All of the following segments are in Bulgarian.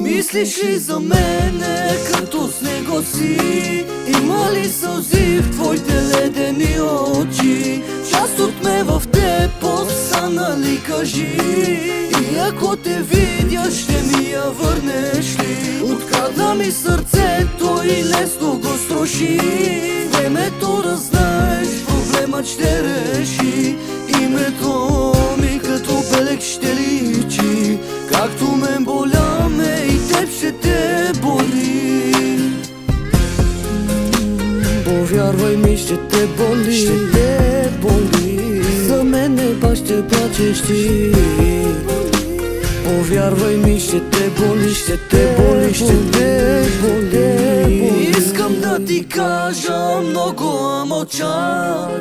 Мислиш ли за мене като снегоци? Има ли сълзи в твоите ледени очи? Част от ме в теб остана ли, кажи? И ако те видя, ще ми я върнеш ли? Открадна ми сърцето и лесно го строши. Времето да знаеш, проблемът ще реши. Името ми като белег ще личи. Както мен боля ме, и теб ще те боли. Повярвай ми, ще те боли, ще те боли. За мене пак ще плачеш ти. Повярвай ми, ще те боли, ще те боли, ще те боли. Искам да ти кажа много, а мълча.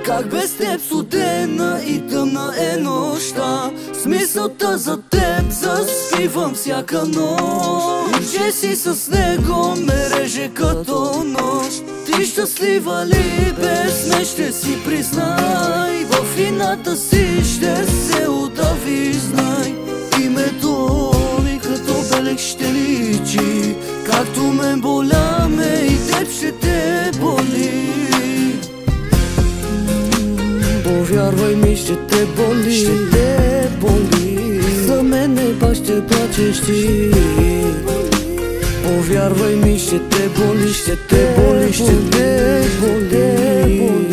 Как без теб студена и тъмна е нощта. Смисълта за теб заспивам всяка нощ. Че си с него ме реже като нож. Ти щастлива ли без мен, ще си признай. В вината си ще се удави, знай. Името ми като белег ще личи. Както мен боля ме, и теб ще те боли. Повярвай ми, ще те боли, ще те боли. За мене пак ще плачеш ти. Повярвай ми, ще те боли, ще те боли, ще те боли.